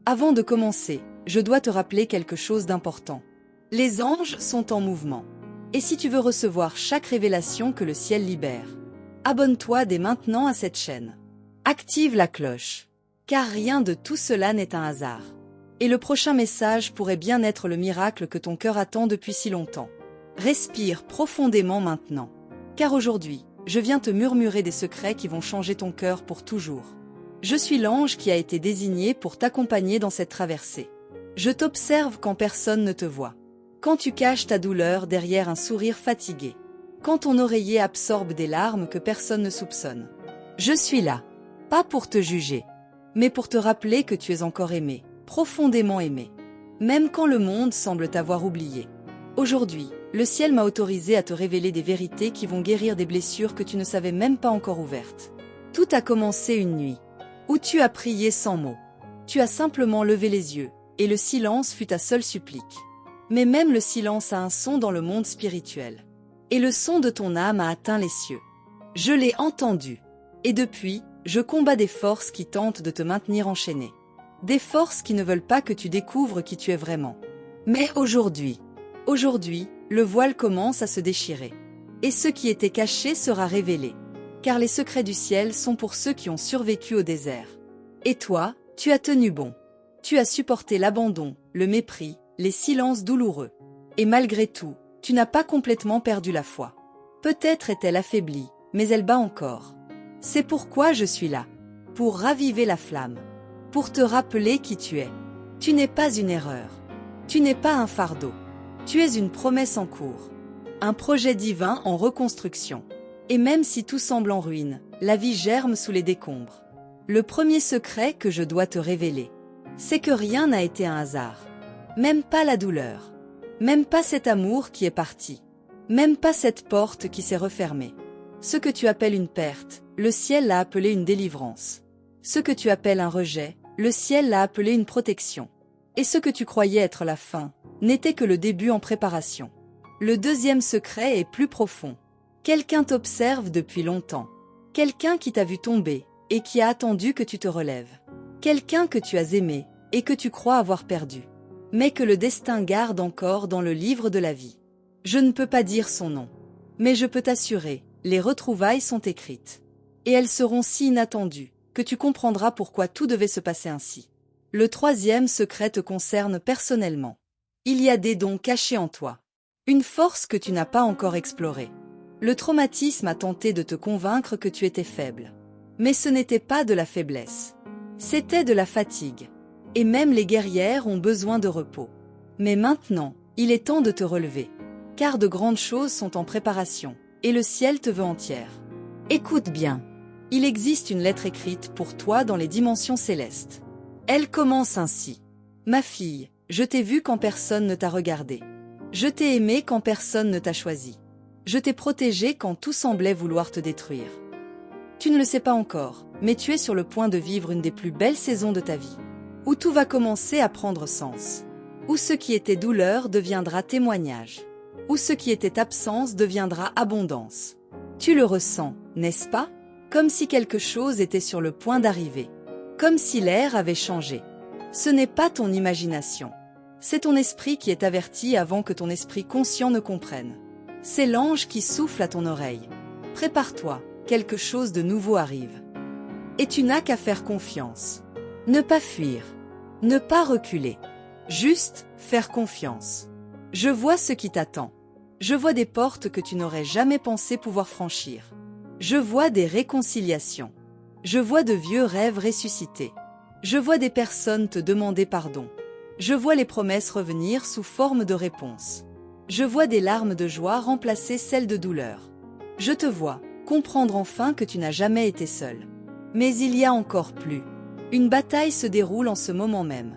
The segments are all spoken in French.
Avant de commencer, je dois te rappeler quelque chose d'important. Les anges sont en mouvement. Et si tu veux recevoir chaque révélation que le ciel libère, abonne-toi dès maintenant à cette chaîne. Active la cloche. Car rien de tout cela n'est un hasard. Et le prochain message pourrait bien être le miracle que ton cœur attend depuis si longtemps. Respire profondément maintenant. Car aujourd'hui, je viens te murmurer des secrets qui vont changer ton cœur pour toujours. Je suis l'ange qui a été désigné pour t'accompagner dans cette traversée. Je t'observe quand personne ne te voit. Quand tu caches ta douleur derrière un sourire fatigué. Quand ton oreiller absorbe des larmes que personne ne soupçonne. Je suis là, pas pour te juger, mais pour te rappeler que tu es encore aimé, profondément aimé. Même quand le monde semble t'avoir oublié. Aujourd'hui, le ciel m'a autorisé à te révéler des vérités qui vont guérir des blessures que tu ne savais même pas encore ouvertes. Tout a commencé une nuit, où tu as prié sans mots. Tu as simplement levé les yeux, et le silence fut ta seule supplique. Mais même le silence a un son dans le monde spirituel. Et le son de ton âme a atteint les cieux. Je l'ai entendu. Et depuis, je combats des forces qui tentent de te maintenir enchaîné. Des forces qui ne veulent pas que tu découvres qui tu es vraiment. Mais aujourd'hui, le voile commence à se déchirer. Et ce qui était caché sera révélé. Car les secrets du ciel sont pour ceux qui ont survécu au désert. Et toi, tu as tenu bon. Tu as supporté l'abandon, le mépris, les silences douloureux. Et malgré tout, tu n'as pas complètement perdu la foi. Peut-être est-elle affaiblie, mais elle bat encore. C'est pourquoi je suis là. Pour raviver la flamme. Pour te rappeler qui tu es. Tu n'es pas une erreur. Tu n'es pas un fardeau. Tu es une promesse en cours. Un projet divin en reconstruction. Et même si tout semble en ruine, la vie germe sous les décombres. Le premier secret que je dois te révéler, c'est que rien n'a été un hasard. Même pas la douleur. Même pas cet amour qui est parti. Même pas cette porte qui s'est refermée. Ce que tu appelles une perte, le ciel l'a appelé une délivrance. Ce que tu appelles un rejet, le ciel l'a appelé une protection. Et ce que tu croyais être la fin, n'était que le début en préparation. Le deuxième secret est plus profond. Quelqu'un t'observe depuis longtemps. Quelqu'un qui t'a vu tomber, et qui a attendu que tu te relèves. Quelqu'un que tu as aimé, et que tu crois avoir perdu. Mais que le destin garde encore dans le livre de la vie. Je ne peux pas dire son nom. Mais je peux t'assurer, les retrouvailles sont écrites. Et elles seront si inattendues, que tu comprendras pourquoi tout devait se passer ainsi. Le troisième secret te concerne personnellement. Il y a des dons cachés en toi. Une force que tu n'as pas encore explorée. Le traumatisme a tenté de te convaincre que tu étais faible. Mais ce n'était pas de la faiblesse. C'était de la fatigue. Et même les guerrières ont besoin de repos. Mais maintenant, il est temps de te relever. Car de grandes choses sont en préparation, et le ciel te veut entière. Écoute bien. Il existe une lettre écrite pour toi dans les dimensions célestes. Elle commence ainsi. Ma fille, je t'ai vue quand personne ne t'a regardé. Je t'ai aimée quand personne ne t'a choisi. Je t'ai protégée quand tout semblait vouloir te détruire. Tu ne le sais pas encore, mais tu es sur le point de vivre une des plus belles saisons de ta vie. Où tout va commencer à prendre sens. Où ce qui était douleur deviendra témoignage. Où ce qui était absence deviendra abondance. Tu le ressens, n'est-ce pas? Comme si quelque chose était sur le point d'arriver. Comme si l'air avait changé. Ce n'est pas ton imagination. C'est ton esprit qui est averti avant que ton esprit conscient ne comprenne. C'est l'ange qui souffle à ton oreille. Prépare-toi, quelque chose de nouveau arrive. Et tu n'as qu'à faire confiance. Ne pas fuir. Ne pas reculer. Juste faire confiance. Je vois ce qui t'attend. Je vois des portes que tu n'aurais jamais pensé pouvoir franchir. Je vois des réconciliations. Je vois de vieux rêves ressuscités. Je vois des personnes te demander pardon. Je vois les promesses revenir sous forme de réponses. Je vois des larmes de joie remplacer celles de douleur. Je te vois comprendre enfin que tu n'as jamais été seul. Mais il y a encore plus. Une bataille se déroule en ce moment même.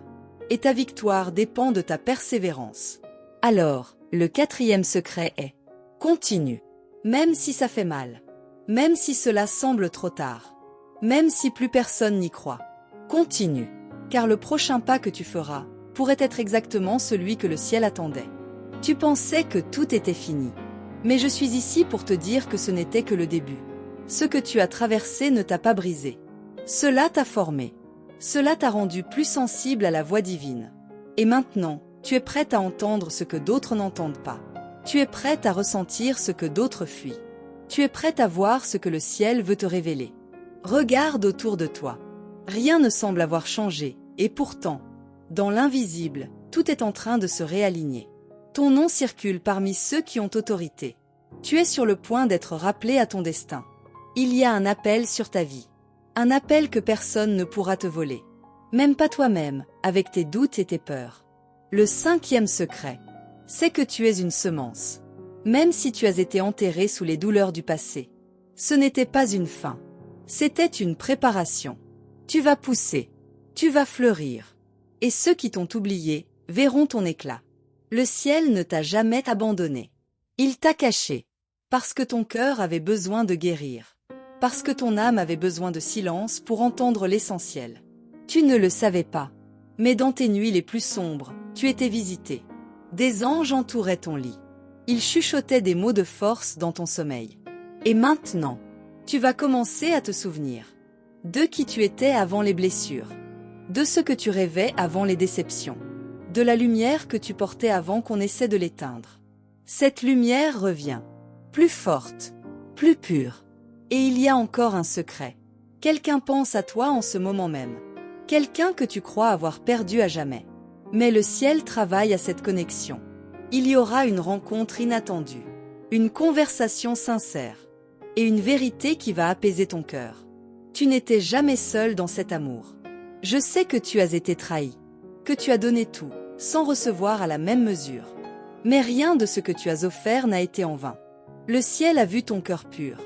Et ta victoire dépend de ta persévérance. Alors, le quatrième secret est: continue. Même si ça fait mal. Même si cela semble trop tard. Même si plus personne n'y croit. Continue. Car le prochain pas que tu feras pourrait être exactement celui que le ciel attendait. Tu pensais que tout était fini. Mais je suis ici pour te dire que ce n'était que le début. Ce que tu as traversé ne t'a pas brisé. Cela t'a formé. Cela t'a rendu plus sensible à la voix divine. Et maintenant, tu es prête à entendre ce que d'autres n'entendent pas. Tu es prête à ressentir ce que d'autres fuient. Tu es prête à voir ce que le ciel veut te révéler. Regarde autour de toi. Rien ne semble avoir changé, et pourtant, dans l'invisible, tout est en train de se réaligner. Ton nom circule parmi ceux qui ont autorité. Tu es sur le point d'être rappelé à ton destin. Il y a un appel sur ta vie. Un appel que personne ne pourra te voler. Même pas toi-même, avec tes doutes et tes peurs. Le 5e secret, c'est que tu es une semence. Même si tu as été enterré sous les douleurs du passé. Ce n'était pas une fin. C'était une préparation. Tu vas pousser. Tu vas fleurir. Et ceux qui t'ont oublié verront ton éclat. Le ciel ne t'a jamais abandonné. Il t'a caché. Parce que ton cœur avait besoin de guérir. Parce que ton âme avait besoin de silence pour entendre l'essentiel. Tu ne le savais pas. Mais dans tes nuits les plus sombres, tu étais visité. Des anges entouraient ton lit. Ils chuchotaient des mots de force dans ton sommeil. Et maintenant, tu vas commencer à te souvenir. De qui tu étais avant les blessures. De ce que tu rêvais avant les déceptions. De la lumière que tu portais avant qu'on essaie de l'éteindre. Cette lumière revient. Plus forte. Plus pure. Et il y a encore un secret. Quelqu'un pense à toi en ce moment même. Quelqu'un que tu crois avoir perdu à jamais. Mais le ciel travaille à cette connexion. Il y aura une rencontre inattendue. Une conversation sincère. Et une vérité qui va apaiser ton cœur. Tu n'étais jamais seul dans cet amour. Je sais que tu as été trahi. Que tu as donné tout, sans recevoir à la même mesure. Mais rien de ce que tu as offert n'a été en vain. Le ciel a vu ton cœur pur.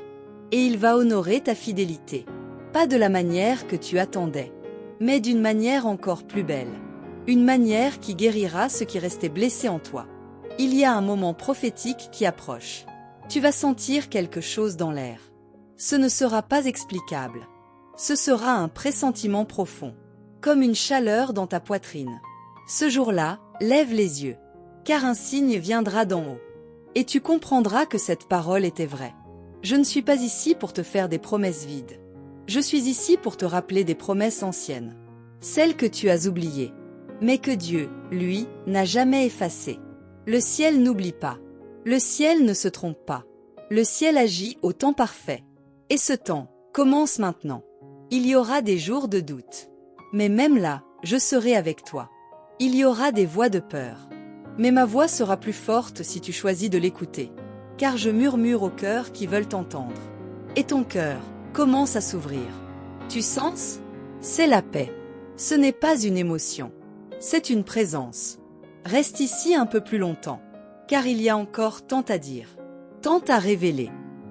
Et il va honorer ta fidélité. Pas de la manière que tu attendais, mais d'une manière encore plus belle. Une manière qui guérira ce qui restait blessé en toi. Il y a un moment prophétique qui approche. Tu vas sentir quelque chose dans l'air. Ce ne sera pas explicable. Ce sera un pressentiment profond, comme une chaleur dans ta poitrine. Ce jour-là, lève les yeux, car un signe viendra d'en haut. Et tu comprendras que cette parole était vraie. Je ne suis pas ici pour te faire des promesses vides. Je suis ici pour te rappeler des promesses anciennes. Celles que tu as oubliées. Mais que Dieu, lui, n'a jamais effacées. Le ciel n'oublie pas. Le ciel ne se trompe pas. Le ciel agit au temps parfait. Et ce temps commence maintenant. Il y aura des jours de doute. Mais même là, je serai avec toi. Il y aura des voix de peur. Mais ma voix sera plus forte si tu choisis de l'écouter. Car je murmure aux cœurs qui veulent t'entendre. Et ton cœur commence à s'ouvrir. Tu sens? C'est la paix. Ce n'est pas une émotion. C'est une présence. Reste ici un peu plus longtemps. Car il y a encore tant à dire. Tant à révéler.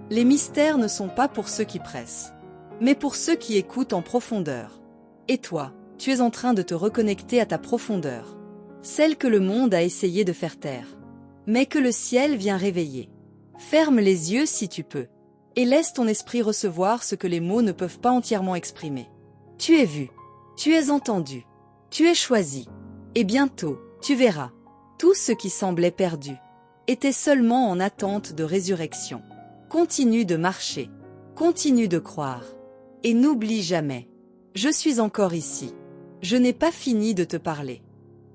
Les mystères ne sont pas pour ceux qui pressent. Mais pour ceux qui écoutent en profondeur. Et toi, tu es en train de te reconnecter à ta profondeur. Celle que le monde a essayé de faire taire. Mais que le ciel vient réveiller. Ferme les yeux si tu peux. Et laisse ton esprit recevoir ce que les mots ne peuvent pas entièrement exprimer. Tu es vu. Tu es entendu. Tu es choisi. Et bientôt, tu verras. Tout ce qui semblait perdu était seulement en attente de résurrection. Continue de marcher. Continue de croire. Et n'oublie jamais. Je suis encore ici. Je n'ai pas fini de te parler.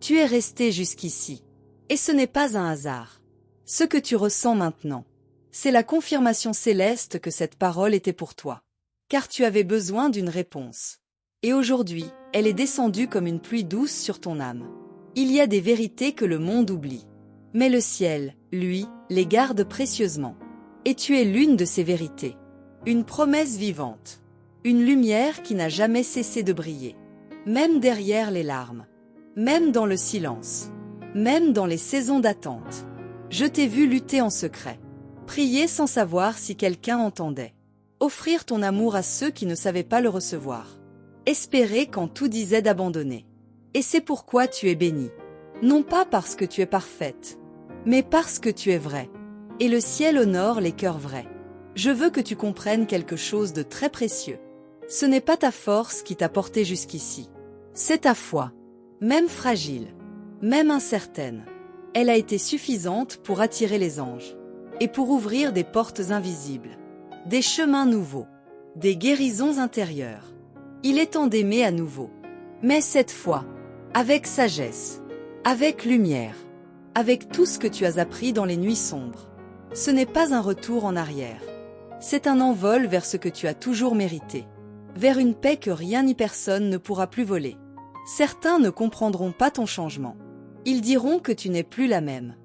Tu es resté jusqu'ici. Et ce n'est pas un hasard. Ce que tu ressens maintenant, c'est la confirmation céleste que cette parole était pour toi. Car tu avais besoin d'une réponse. Et aujourd'hui, elle est descendue comme une pluie douce sur ton âme. Il y a des vérités que le monde oublie. Mais le ciel, lui, les garde précieusement. Et tu es l'une de ces vérités. Une promesse vivante. Une lumière qui n'a jamais cessé de briller. Même derrière les larmes. Même dans le silence. Même dans les saisons d'attente. Je t'ai vu lutter en secret. Prier sans savoir si quelqu'un entendait. Offrir ton amour à ceux qui ne savaient pas le recevoir. Espérer quand tout disait d'abandonner. Et c'est pourquoi tu es bénie. Non pas parce que tu es parfaite, mais parce que tu es vraie. Et le ciel honore les cœurs vrais. Je veux que tu comprennes quelque chose de très précieux. Ce n'est pas ta force qui t'a porté jusqu'ici. C'est ta foi. Même fragile, même incertaine. Elle a été suffisante pour attirer les anges. Et pour ouvrir des portes invisibles. Des chemins nouveaux. Des guérisons intérieures. Il est temps d'aimer à nouveau. Mais cette fois, avec sagesse, avec lumière, avec tout ce que tu as appris dans les nuits sombres. Ce n'est pas un retour en arrière. C'est un envol vers ce que tu as toujours mérité. Vers une paix que rien ni personne ne pourra plus voler. Certains ne comprendront pas ton changement. Ils diront que tu n'es plus la même.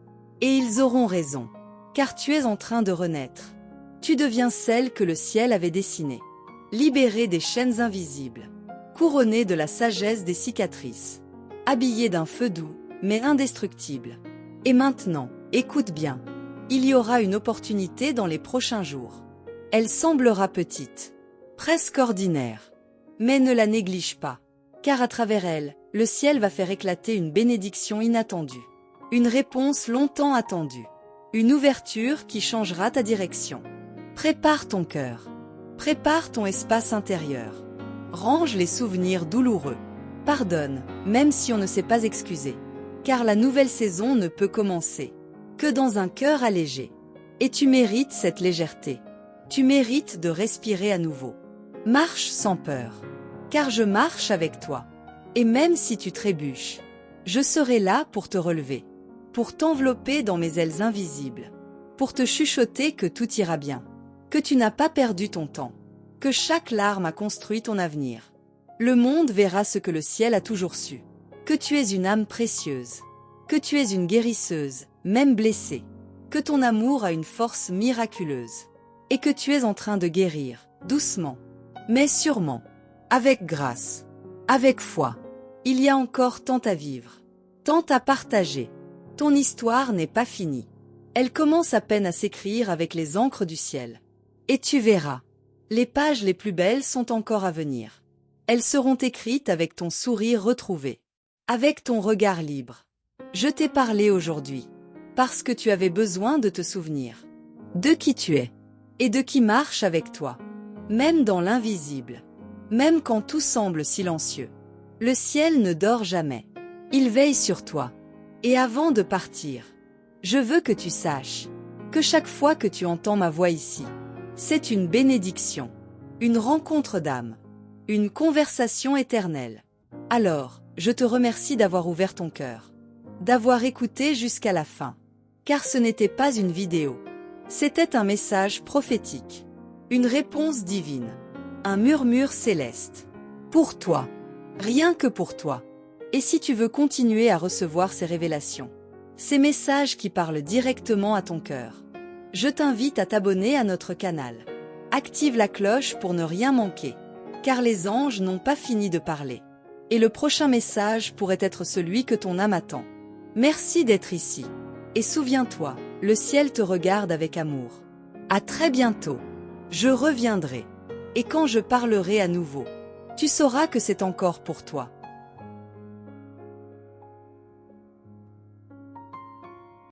Et ils auront raison. Car tu es en train de renaître. Tu deviens celle que le ciel avait dessinée. Libérée des chaînes invisibles. Couronnée de la sagesse des cicatrices. Habillée d'un feu doux, mais indestructible. Et maintenant, écoute bien. Il y aura une opportunité dans les prochains jours. Elle semblera petite, presque ordinaire. Mais ne la néglige pas. Car à travers elle, le ciel va faire éclater une bénédiction inattendue. Une réponse longtemps attendue. Une ouverture qui changera ta direction. Prépare ton cœur. Prépare ton espace intérieur. Range les souvenirs douloureux. Pardonne, même si on ne s'est pas excusé. Car la nouvelle saison ne peut commencer que dans un cœur allégé. Et tu mérites cette légèreté. Tu mérites de respirer à nouveau. Marche sans peur. Car je marche avec toi. Et même si tu trébuches, je serai là pour te relever. Pour t'envelopper dans mes ailes invisibles. Pour te chuchoter que tout ira bien. Que tu n'as pas perdu ton temps. Que chaque larme a construit ton avenir. Le monde verra ce que le ciel a toujours su. Que tu es une âme précieuse. Que tu es une guérisseuse, même blessée. Que ton amour a une force miraculeuse. Et que tu es en train de guérir, doucement, mais sûrement, avec grâce, avec foi. Il y a encore tant à vivre, tant à partager. Ton histoire n'est pas finie. Elle commence à peine à s'écrire avec les encres du ciel. Et tu verras, les pages les plus belles sont encore à venir. Elles seront écrites avec ton sourire retrouvé, avec ton regard libre. Je t'ai parlé aujourd'hui, parce que tu avais besoin de te souvenir de qui tu es, et de qui marche avec toi, même dans l'invisible, même quand tout semble silencieux. Le ciel ne dort jamais, il veille sur toi. Et avant de partir, je veux que tu saches que chaque fois que tu entends ma voix ici, c'est une bénédiction, une rencontre d'âme, une conversation éternelle. Alors, je te remercie d'avoir ouvert ton cœur, d'avoir écouté jusqu'à la fin, car ce n'était pas une vidéo, c'était un message prophétique, une réponse divine, un murmure céleste. Pour toi, rien que pour toi. Et si tu veux continuer à recevoir ces révélations, ces messages qui parlent directement à ton cœur, je t'invite à t'abonner à notre canal. Active la cloche pour ne rien manquer, car les anges n'ont pas fini de parler. Et le prochain message pourrait être celui que ton âme attend. Merci d'être ici. Et souviens-toi, le ciel te regarde avec amour. À très bientôt. Je reviendrai. Et quand je parlerai à nouveau, tu sauras que c'est encore pour toi.